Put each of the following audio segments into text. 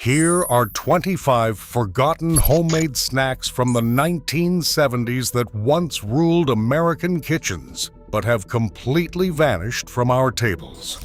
Here are 25 forgotten homemade snacks from the 1970s that once ruled American kitchens, but have completely vanished from our tables.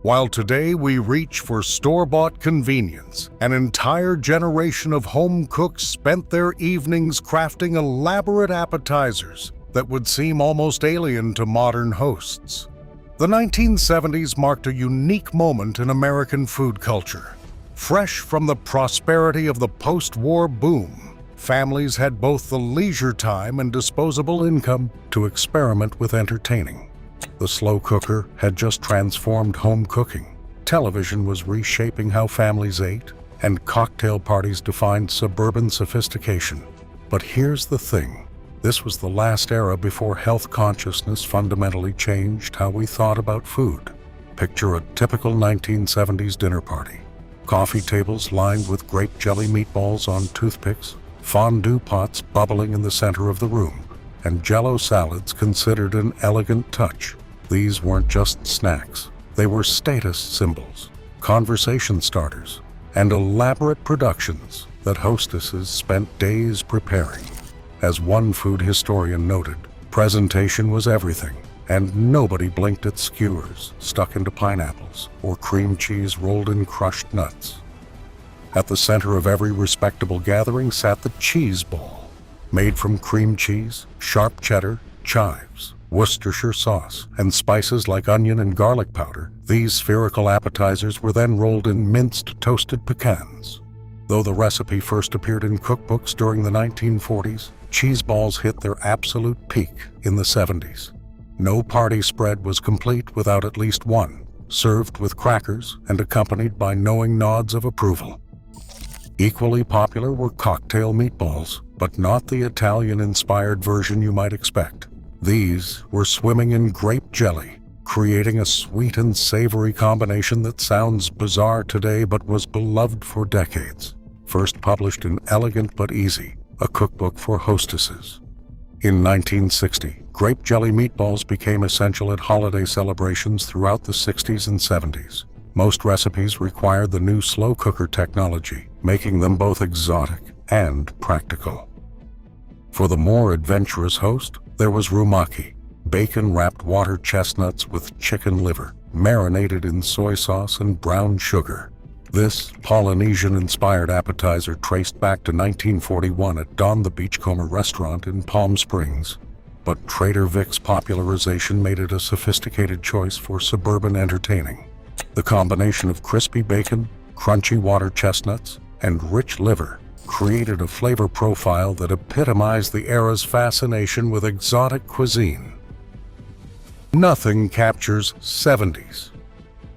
While today we reach for store-bought convenience, an entire generation of home cooks spent their evenings crafting elaborate appetizers that would seem almost alien to modern hosts. The 1970s marked a unique moment in American food culture. Fresh from the prosperity of the post-war boom, families had both the leisure time and disposable income to experiment with entertaining. The slow cooker had just transformed home cooking. Television was reshaping how families ate, and cocktail parties defined suburban sophistication. But here's the thing. This was the last era before health consciousness fundamentally changed how we thought about food. Picture a typical 1970s dinner party. Coffee tables lined with grape jelly meatballs on toothpicks, fondue pots bubbling in the center of the room, and Jell-O salads considered an elegant touch. These weren't just snacks. They were status symbols, conversation starters, and elaborate productions that hostesses spent days preparing. As one food historian noted, presentation was everything, and nobody blinked at skewers stuck into pineapples or cream cheese rolled in crushed nuts. At the center of every respectable gathering sat the cheese ball, made from cream cheese, sharp cheddar, chives, Worcestershire sauce, and spices like onion and garlic powder. These spherical appetizers were then rolled in minced toasted pecans. Though the recipe first appeared in cookbooks during the 1940s, cheese balls hit their absolute peak in the 70s. No party spread was complete without at least one, served with crackers and accompanied by knowing nods of approval. Equally popular were cocktail meatballs, but not the Italian-inspired version you might expect. These were swimming in grape jelly, creating a sweet and savory combination that sounds bizarre today but was beloved for decades. First published in Elegant But Easy, a cookbook for hostesses. In 1960, grape jelly meatballs became essential at holiday celebrations throughout the 60s and 70s. Most recipes required the new slow cooker technology, making them both exotic and practical. For the more adventurous host, there was Rumaki, bacon-wrapped water chestnuts with chicken liver, marinated in soy sauce and brown sugar. This Polynesian-inspired appetizer traced back to 1941 at Don the Beachcomber restaurant in Palm Springs, but Trader Vic's popularization made it a sophisticated choice for suburban entertaining. The combination of crispy bacon, crunchy water chestnuts, and rich liver created a flavor profile that epitomized the era's fascination with exotic cuisine. Nothing captures 70s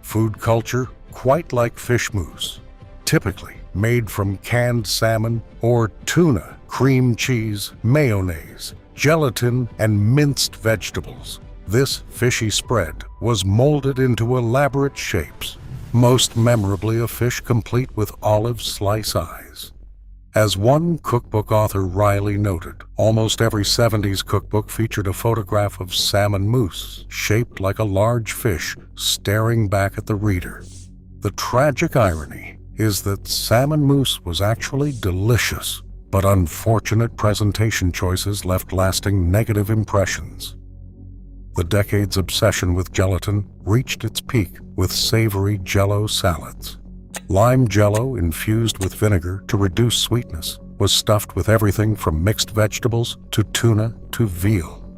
food culture quite like fish mousse, typically made from canned salmon or tuna, cream cheese, mayonnaise, gelatin, and minced vegetables. This fishy spread was molded into elaborate shapes, most memorably a fish complete with olive slice eyes. As one cookbook author wryly noted, almost every 70s cookbook featured a photograph of salmon mousse, shaped like a large fish, staring back at the reader. The tragic irony is that salmon mousse was actually delicious, but unfortunate presentation choices left lasting negative impressions. The decade's obsession with gelatin reached its peak with savory Jell-O salads. Lime Jell-O infused with vinegar to reduce sweetness was stuffed with everything from mixed vegetables to tuna to veal.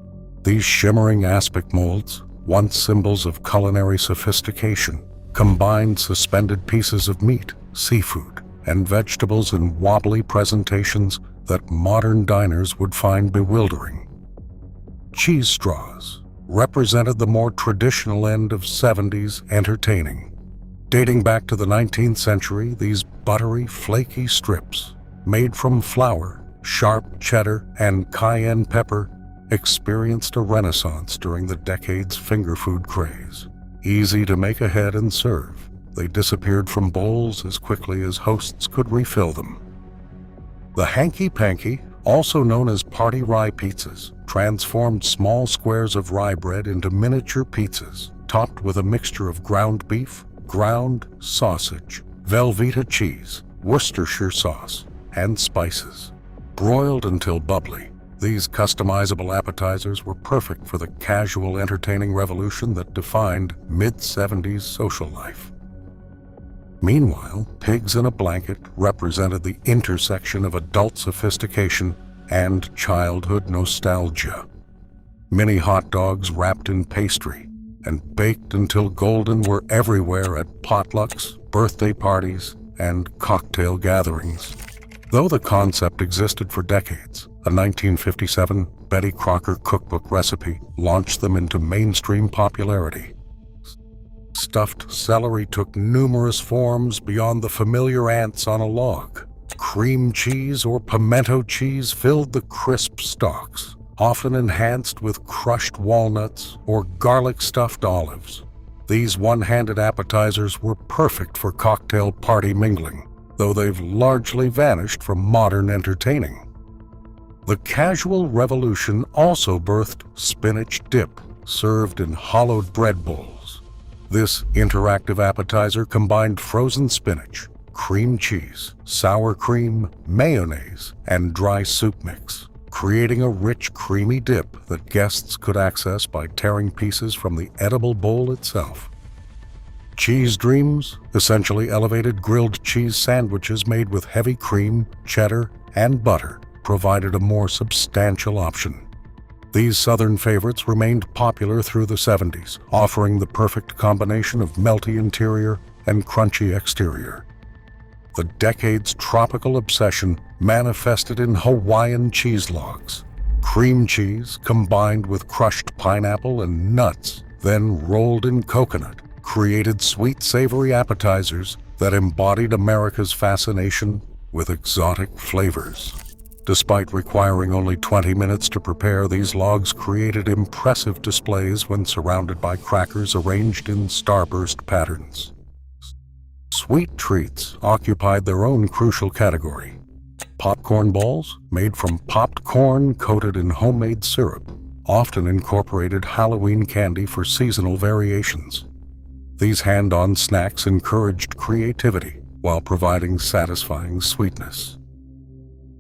These shimmering Aspic molds, once symbols of culinary sophistication, combined suspended pieces of meat, seafood, and vegetables in wobbly presentations that modern diners would find bewildering. Cheese straws represented the more traditional end of 70s entertaining. Dating back to the 19th century, these buttery, flaky strips, made from flour, sharp cheddar, and cayenne pepper, experienced a renaissance during the decade's finger food craze. Easy to make ahead and serve, they disappeared from bowls as quickly as hosts could refill them. The Hanky Panky, also known as party rye pizzas, transformed small squares of rye bread into miniature pizzas, topped with a mixture of ground beef, ground sausage, Velveeta cheese, Worcestershire sauce, and spices. Broiled until bubbly, these customizable appetizers were perfect for the casual entertaining revolution that defined mid-70s social life. Meanwhile, pigs in a blanket represented the intersection of adult sophistication and childhood nostalgia. Mini hot dogs wrapped in pastry and baked until golden were everywhere at potlucks, birthday parties, and cocktail gatherings. Though the concept existed for decades, a 1957 Betty Crocker cookbook recipe launched them into mainstream popularity. Stuffed celery took numerous forms beyond the familiar ants on a log. Cream cheese or pimento cheese filled the crisp stalks, often enhanced with crushed walnuts or garlic-stuffed olives. These one-handed appetizers were perfect for cocktail party mingling, though they've largely vanished from modern entertaining. The casual revolution also birthed spinach dip, served in hollowed bread bowls. This interactive appetizer combined frozen spinach, cream cheese, sour cream, mayonnaise, and dry soup mix, creating a rich, creamy dip that guests could access by tearing pieces from the edible bowl itself. Cheese Dreams, essentially elevated grilled cheese sandwiches made with heavy cream, cheddar, and butter, provided a more substantial option. These southern favorites remained popular through the 70s, offering the perfect combination of melty interior and crunchy exterior. The decade's tropical obsession manifested in Hawaiian cheese logs. Cream cheese combined with crushed pineapple and nuts, then rolled in coconut, created sweet savory appetizers that embodied America's fascination with exotic flavors. Despite requiring only 20 minutes to prepare, these logs created impressive displays when surrounded by crackers arranged in starburst patterns. Sweet treats occupied their own crucial category. Popcorn balls, made from popped corn coated in homemade syrup, often incorporated Halloween candy for seasonal variations. These hand-on snacks encouraged creativity while providing satisfying sweetness.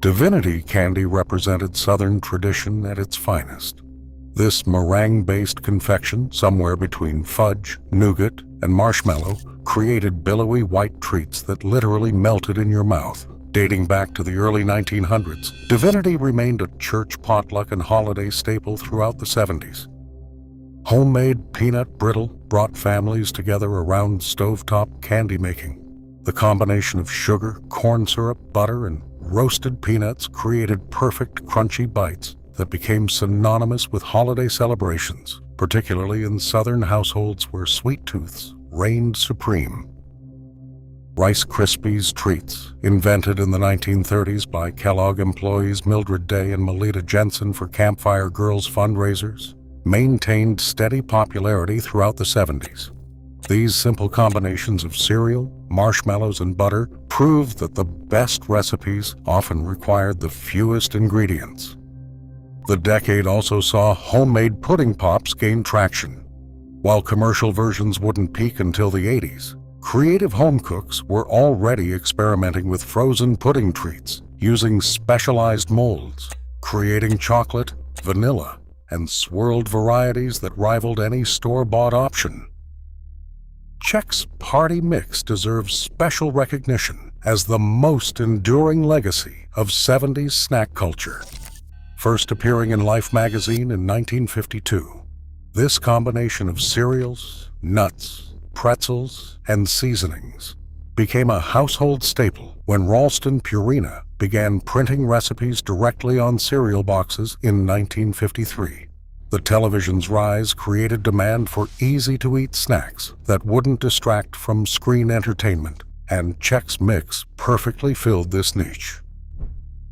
Divinity candy represented Southern tradition at its finest. This meringue-based confection, somewhere between fudge, nougat, and marshmallow, created billowy white treats that literally melted in your mouth. Dating back to the early 1900s, Divinity remained a church potluck and holiday staple throughout the 70s. Homemade peanut brittle brought families together around stovetop candy making. The combination of sugar, corn syrup, butter, and roasted peanuts created perfect crunchy bites that became synonymous with holiday celebrations, particularly in Southern households where sweet tooths reigned supreme. Rice Krispies treats, invented in the 1930s by Kellogg employees Mildred Day and Melita Jensen for Campfire Girls fundraisers, maintained steady popularity throughout the 70s. These simple combinations of cereal, marshmallows, and butter proved that the best recipes often required the fewest ingredients. The decade also saw homemade pudding pops gain traction. While commercial versions wouldn't peak until the 80s, creative home cooks were already experimenting with frozen pudding treats using specialized molds, creating chocolate, vanilla, and swirled varieties that rivaled any store-bought option. Chex Party Mix deserves special recognition as the most enduring legacy of 70s snack culture. First appearing in Life magazine in 1952, this combination of cereals, nuts, pretzels, and seasonings became a household staple when Ralston Purina began printing recipes directly on cereal boxes in 1953. The television's rise created demand for easy-to-eat snacks that wouldn't distract from screen entertainment, and Chex Mix perfectly filled this niche.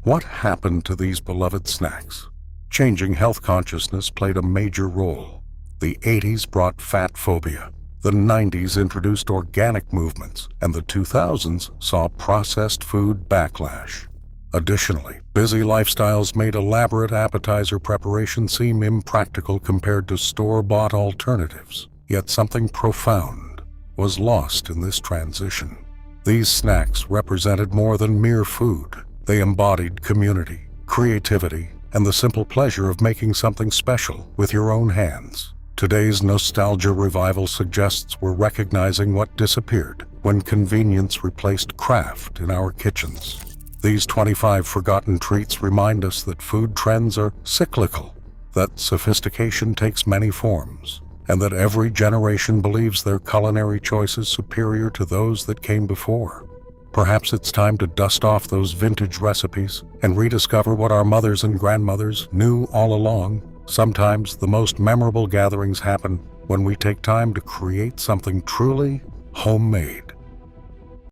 What happened to these beloved snacks? Changing health consciousness played a major role. The 80s brought fat phobia. The 90s introduced organic movements, and the 2000s saw processed food backlash. Additionally, busy lifestyles made elaborate appetizer preparation seem impractical compared to store-bought alternatives. Yet something profound was lost in this transition. These snacks represented more than mere food. They embodied community, creativity, and the simple pleasure of making something special with your own hands. Today's nostalgia revival suggests we're recognizing what disappeared when convenience replaced craft in our kitchens. These 25 forgotten treats remind us that food trends are cyclical, that sophistication takes many forms, and that every generation believes their culinary choices superior to those that came before. Perhaps it's time to dust off those vintage recipes and rediscover what our mothers and grandmothers knew all along. Sometimes the most memorable gatherings happen when we take time to create something truly homemade.